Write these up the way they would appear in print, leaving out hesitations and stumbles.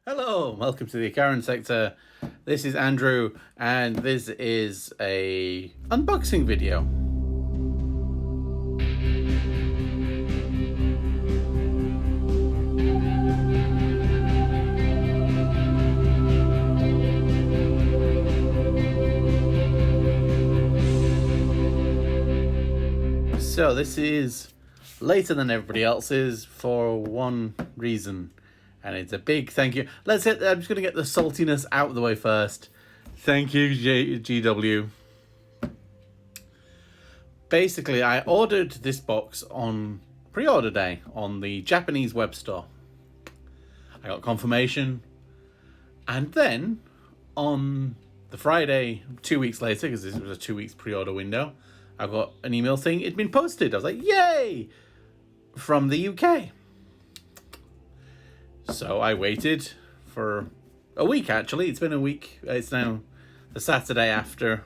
Hello, welcome to the Icaran sector. This is Andrew, and this is a unboxing video. So this is later than everybody else's for one reason. And it's a big thank you. I'm just going to get the saltiness out of the way first. Thank you, GW. Basically, I ordered this box on pre-order day on the Japanese web store. I got confirmation. And then, on the Friday, 2 weeks later, because this was a 2 weeks pre-order window, I got an email saying it'd been posted. I was like, yay! From the UK. So I waited for a week, actually. It's been a week. It's now the Saturday after.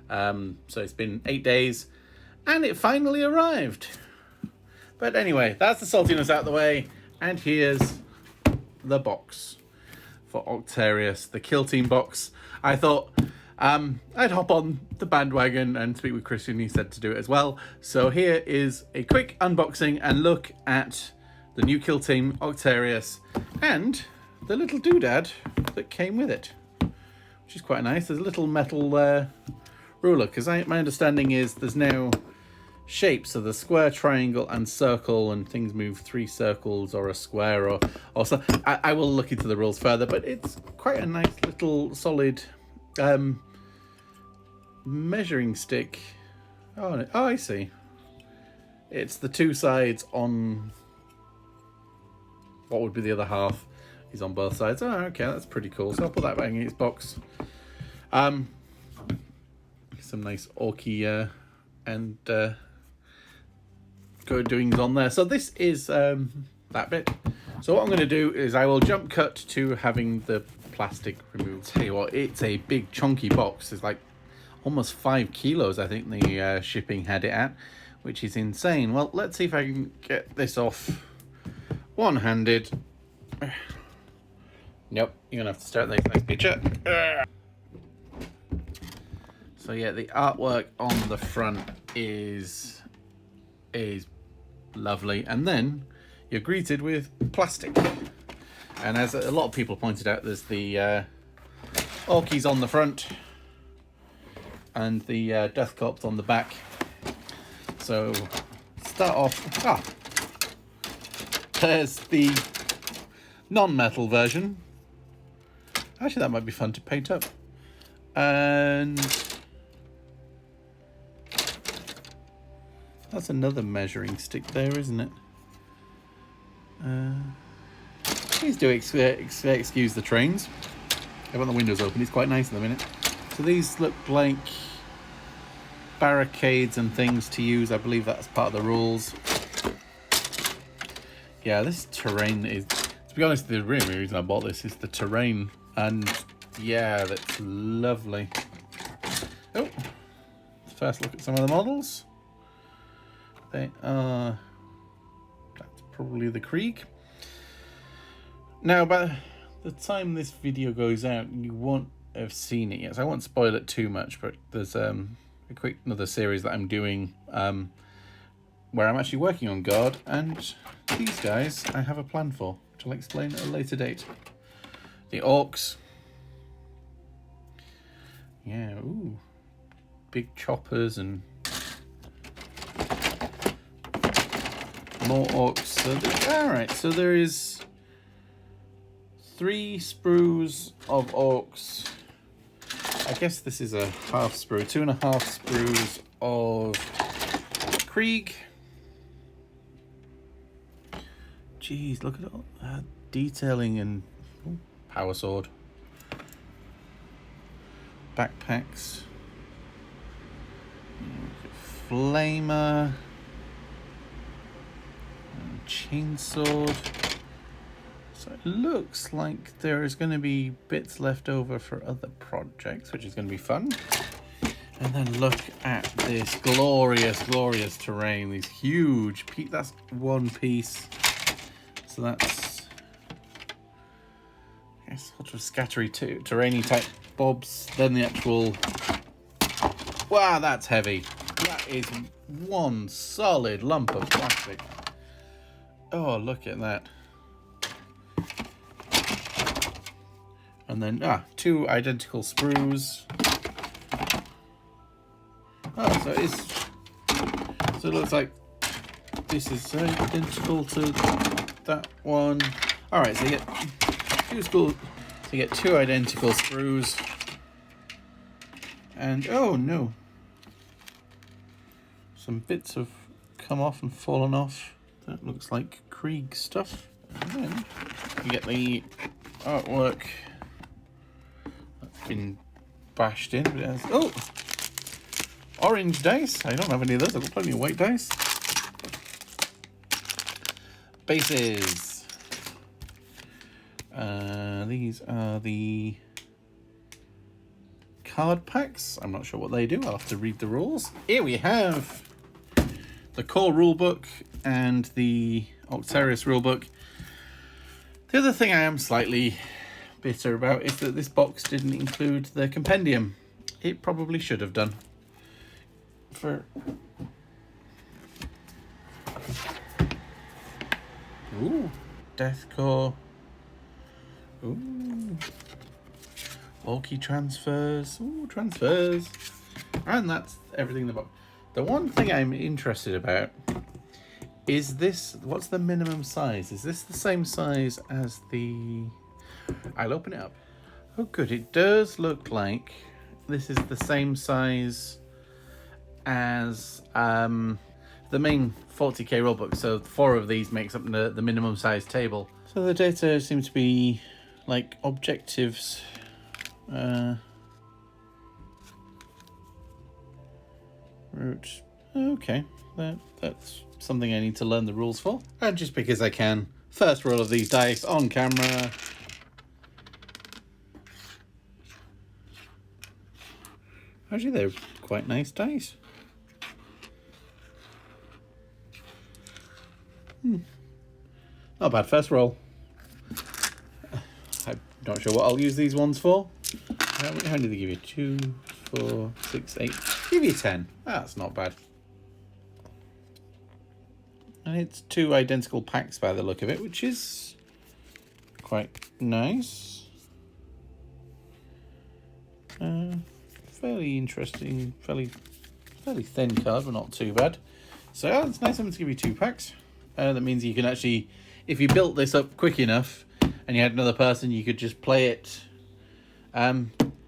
So it's been 8 days. And it finally arrived. But anyway, that's the saltiness out of the way. And here's the box for Octarius, the Kill Team box. I thought I'd hop on the bandwagon and speak with Christian. He said to do it as well. So here is a quick unboxing and look at the new Kill Team Octarius, and the little doodad that came with it, which is quite nice. There's a little metal ruler, because my understanding is there's now shapes, so the square, triangle, and circle, and things move 3 circles or a square or so. I will look into the rules further, but it's quite a nice little solid measuring stick. Oh, I see. It's the 2 sides on what would be the other half is on both sides. Oh, okay, that's pretty cool. So I'll put that back in its box. Some nice orky and good doings on there. So this is that bit. So what I'm going to do is I will jump cut to having the plastic removed. Tell you what, it's a big chunky box. It's like almost 5 kilos, I think the shipping had it at, which is insane. Well, let's see if I can get this off one-handed. Nope, you're gonna have to start this next picture. So yeah, the artwork on the front is lovely, and then you're greeted with plastic. And as a lot of people pointed out, there's the Orcs on the front and the Death Corps on the back. So start off. There's the non-metal version. Actually, that might be fun to paint up. And that's another measuring stick there, isn't it? Please do excuse the trains. I've got the windows open. It's quite nice in a minute. So these look like barricades and things to use. I believe that's part of the rules. Yeah, this terrain is, to be honest, the real reason I bought this is the terrain. And yeah, that's lovely. Oh, first look at some of the models. They are, that's probably the Krieg. Now, by the time this video goes out, you won't have seen it yet, so I won't spoil it too much, but there's another series that I'm doing where I'm actually working on Guard, and these guys I have a plan for, which I'll explain at a later date. The Orcs. Yeah, ooh. Big choppers and more Orcs. So alright, so there is 3 sprues of Orcs. I guess this is a half sprue. 2.5 sprues of Krieg. Jeez, look at all that detailing and power sword. Backpacks. Flamer. And chainsword. So it looks like there is going to be bits left over for other projects, which is going to be fun. And then look at this glorious, glorious terrain. These huge pieces. That's one piece. So that's sort of scattery terrainy type bobs. Then the actual... Wow, that's heavy. That is one solid lump of plastic. Oh, look at that. And then, 2 identical sprues. Oh, so it looks like this is identical to that one. All right, so you get 2 identical sprues. And, oh no. Some bits have come off and fallen off. That looks like Krieg stuff. And then you get the artwork that's been bashed in. But it has, oh! Orange dice. I don't have any of those. I've got plenty of white dice. Bases. These are the card packs. I'm not sure what they do. I'll have to read the rules. Here we have the core rulebook and the Octarius rulebook. The other thing I am slightly bitter about is that this box didn't include the compendium. It probably should have done. Ooh, Deathcore. Ooh, Orky transfers. Ooh, transfers. And that's everything in the box. The one thing I'm interested about is this. What's the minimum size? Is this the same size as the... I'll open it up. Oh, good. It does look like this is the same size as the main 40k rulebook. So 4 of these makes up the minimum size table. So the data seems to be like objectives. Route. Okay, that's something I need to learn the rules for. And just because I can, first roll of these dice on camera. Actually, they're quite nice dice. Not bad first roll. I'm not sure what I'll use these ones for. How many do they give you? 2, 4, 6, 8. Give you 10. That's not bad. And it's 2 identical packs by the look of it, which is quite nice. Fairly interesting, fairly thin card, but not too bad. So it's nice of them to give you 2 packs. That means you can actually, if you built this up quick enough and you had another person, you could just play it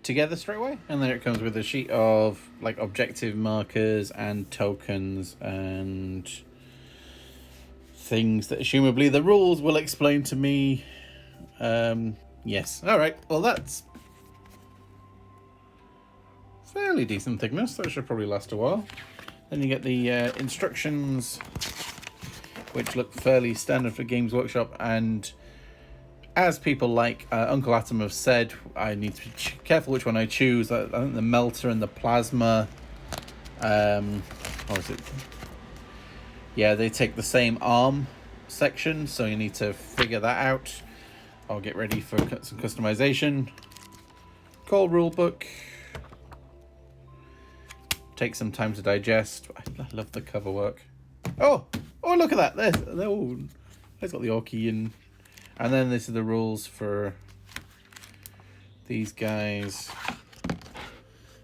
together straight away. And there it comes with a sheet of like objective markers and tokens and things that assumably the rules will explain to me. Yes. All right. Well, that's fairly decent thickness. That should probably last a while. Then you get the instructions, which look fairly standard for Games Workshop, and as people like Uncle Atom have said, I need to be careful which one I choose. I think the melter and the plasma, what is it? Yeah, they take the same arm section, so you need to figure that out. I'll get ready for some customization. Core rulebook. Take some time to digest. I love the cover work. Oh, look at that. There's got the Orky in. And then this is the rules for these guys.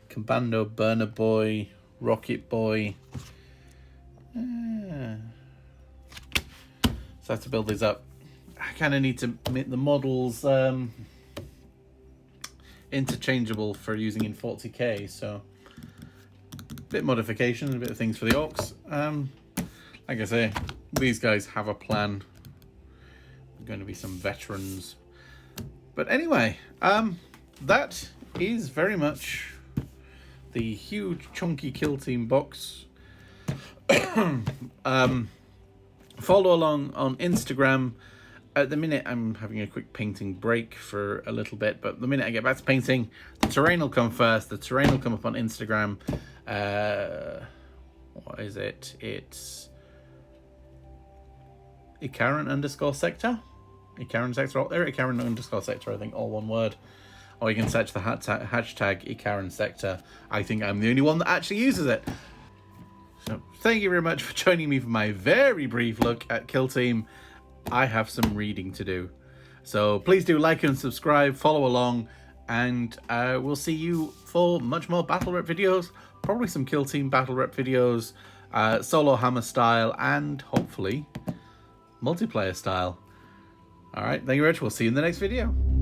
Commando, Burner Boy, Rocket Boy. So I have to build these up. I kind of need to make the models interchangeable for using in 40k, so a bit of modification, a bit of things for the Orcs. Like I say, these guys have a plan. Going to be some veterans, but anyway, that is very much the huge chunky Kill Team box. Follow along on Instagram. At the minute I'm having a quick painting break for a little bit, but the minute I get back to painting, the terrain will come first. The terrain will come up on Instagram. What is it? It's Icaran _sector. Icaran sector, or Icaran_sector, I think, all one word. Or you can search the hashtag Icaran sector. I think I'm the only one that actually uses it. So thank you very much for joining me for my very brief look at Kill Team. I have some reading to do. So please do like and subscribe, follow along, and we'll see you for much more battle rep videos, probably some Kill Team battle rep videos, solo hammer style, and hopefully multiplayer style. Alright, thank you very much. We'll see you in the next video.